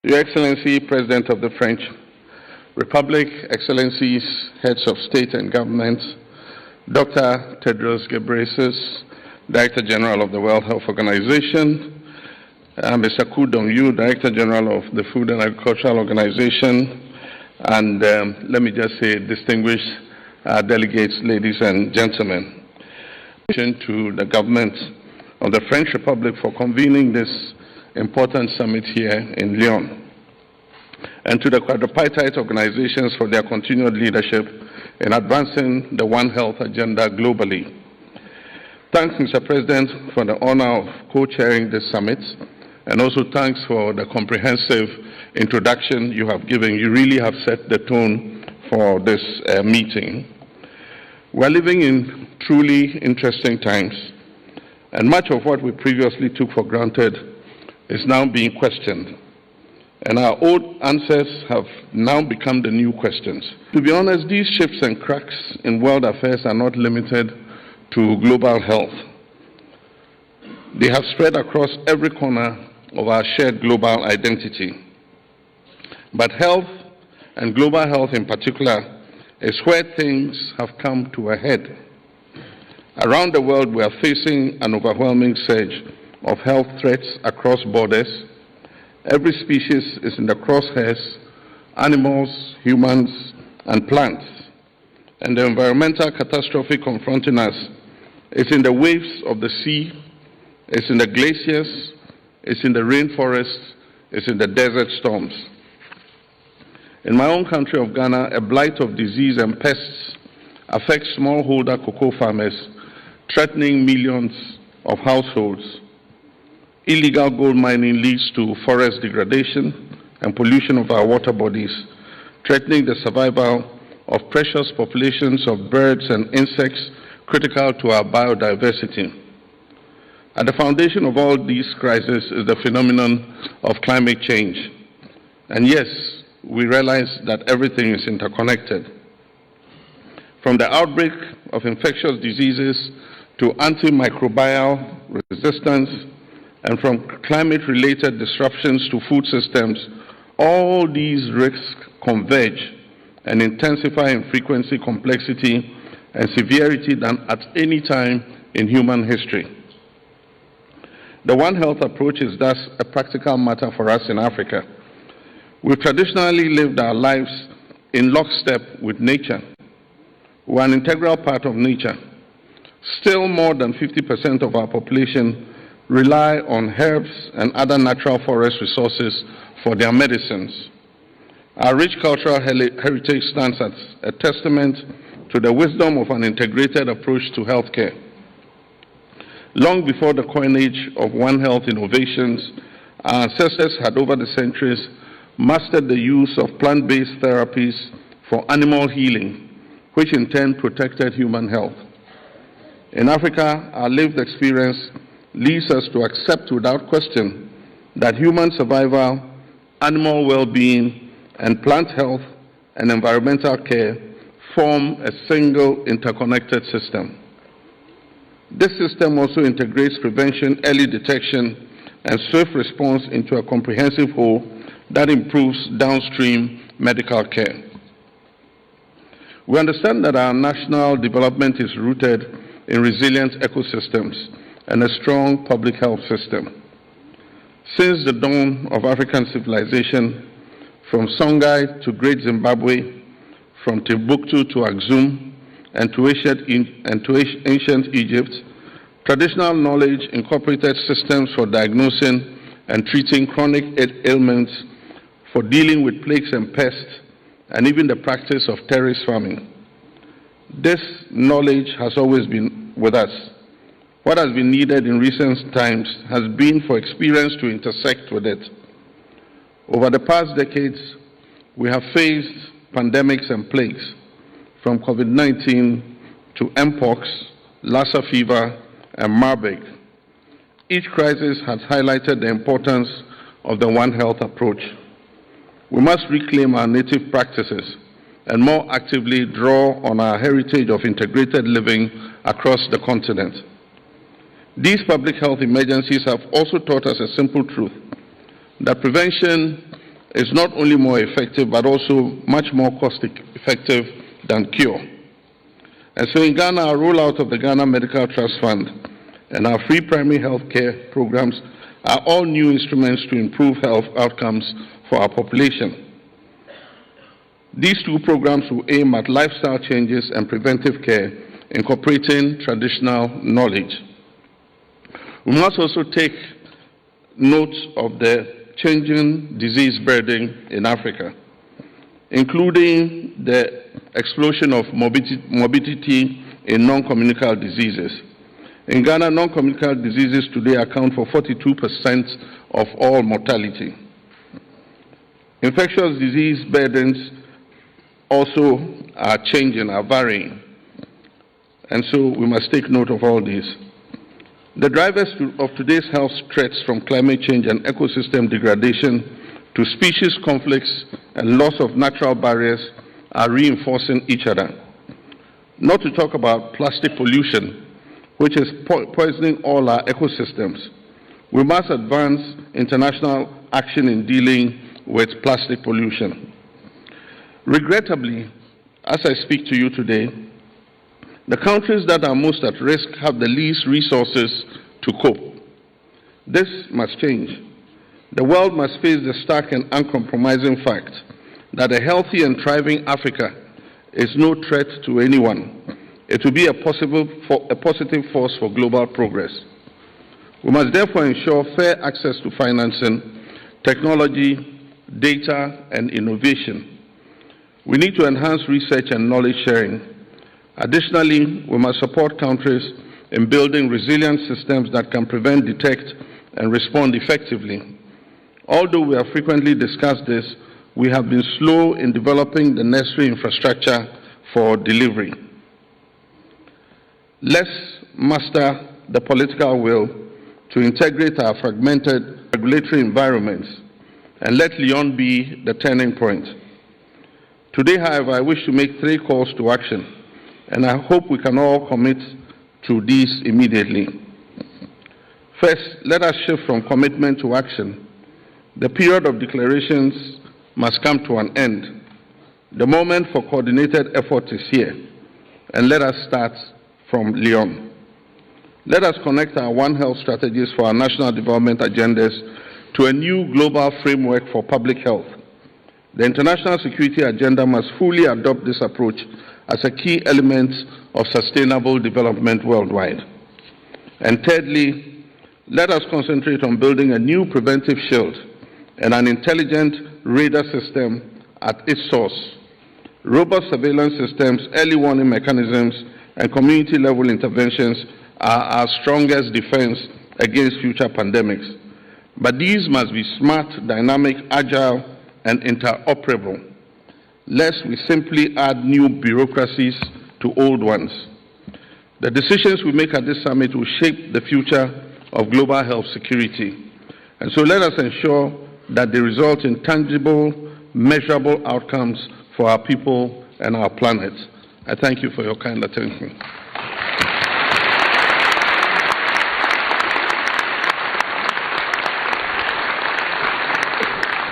Your Excellency, President of the French Republic, Excellencies, Heads of State and Government, Dr. Tedros Ghebreyesus, Director General of the World Health Organization, Mr. Ku Dong-yu, Director General of the Food and Agricultural Organization, and let me just say, distinguished delegates, ladies and gentlemen, to the government of the French Republic for convening this important summit here in Lyon, and to the quadripartite organizations for their continued leadership in advancing the One Health agenda globally. Thanks, Mr. President, for the honor of co-chairing this summit, and also thanks for the comprehensive introduction you have given. You really have set the tone for this meeting. We're living in truly interesting times, and much of what we previously took for granted is now being questioned. And our old answers have now become the new questions. To be honest, these shifts and cracks in world affairs are not limited to global health. They have spread across every corner of our shared global identity. But health, and global health in particular, is where things have come to a head. Around the world, we are facing an overwhelming surge of health threats across borders. Every species is in the crosshairs: animals, humans, and plants. And the environmental catastrophe confronting us is in the waves of the sea, it's in the glaciers, it's in the rainforests, it's in the desert storms. In my own country of Ghana, a blight of disease and pests affects smallholder cocoa farmers, threatening millions of households. Illegal gold mining leads to forest degradation and pollution of our water bodies, threatening the survival of precious populations of birds and insects critical to our biodiversity. At the foundation of all these crises is the phenomenon of climate change. And yes, we realize that everything is interconnected. From the outbreak of infectious diseases to antimicrobial resistance, and from climate-related disruptions to food systems, all these risks converge and intensify in frequency, complexity, and severity than at any time in human history. The One Health approach is thus a practical matter for us in Africa. We've traditionally lived our lives in lockstep with nature. We're an integral part of nature. Still, more than 50% of our population rely on herbs and other natural forest resources for their medicines. Our rich cultural heritage stands as a testament to the wisdom of an integrated approach to healthcare. Long before the coinage of One Health innovations, our ancestors had over the centuries mastered the use of plant-based therapies for animal healing, which in turn protected human health. In Africa, our lived experience leads us to accept without question that human survival, animal well-being, and plant health and environmental care form a single interconnected system. This system also integrates prevention, early detection, and swift response into a comprehensive whole that improves downstream medical care. We understand that our national development is rooted in resilient ecosystems and a strong public health system. Since the dawn of African civilization, from Songhai to Great Zimbabwe, from Timbuktu to Axum, and to ancient Egypt, traditional knowledge incorporated systems for diagnosing and treating chronic ailments, for dealing with plagues and pests, and even the practice of terrace farming. This knowledge has always been with us. What has been needed in recent times has been for experience to intersect with it. Over the past decades, we have faced pandemics and plagues, from COVID-19 to Mpox, Lassa fever, and Marburg. Each crisis has highlighted the importance of the One Health approach. We must reclaim our native practices and more actively draw on our heritage of integrated living across the continent. These public health emergencies have also taught us a simple truth, that prevention is not only more effective, but also much more cost-effective than cure. And so in Ghana, our rollout of the Ghana Medical Trust Fund and our free primary health care programs are all new instruments to improve health outcomes for our population. These two programs will aim at lifestyle changes and preventive care, incorporating traditional knowledge. We must also take note of the changing disease burden in Africa, including the explosion of morbidity in non-communicable diseases. In Ghana, non-communicable diseases today account for 42% of all mortality. Infectious disease burdens also are changing, are varying. And so we must take note of all these. The drivers of today's health threats, from climate change and ecosystem degradation to species conflicts and loss of natural barriers, are reinforcing each other. Not to talk about plastic pollution, which is poisoning all our ecosystems. We must advance international action in dealing with plastic pollution. Regrettably, as I speak to you today, the countries that are most at risk have the least resources to cope. This must change. The world must face the stark and uncompromising fact that a healthy and thriving Africa is no threat to anyone. It will be a positive force for global progress. We must therefore ensure fair access to financing, technology, data, and innovation. We need to enhance research and knowledge sharing. Additionally, we must support countries in building resilient systems that can prevent, detect, and respond effectively. Although we have frequently discussed this, we have been slow in developing the necessary infrastructure for delivery. Let's muster the political will to integrate our fragmented regulatory environments, and let Lyon be the turning point. Today, however, I wish to make 3 calls to action, and I hope we can all commit to these immediately. First, let us shift from commitment to action. The period of declarations must come to an end. The moment for coordinated effort is here, and let us start from Lyon. Let us connect our One Health strategies for our national development agendas to a new global framework for public health. The international security agenda must fully adopt this approach as a key element of sustainable development worldwide. And thirdly, let us concentrate on building a new preventive shield and an intelligent radar system at its source. Robust surveillance systems, early warning mechanisms, and community-level interventions are our strongest defense against future pandemics. But these must be smart, dynamic, agile, and interoperable, lest we simply add new bureaucracies to old ones. The decisions we make at this summit will shape the future of global health security. And so let us ensure that they result in tangible, measurable outcomes for our people and our planet. I thank you for your kind attention.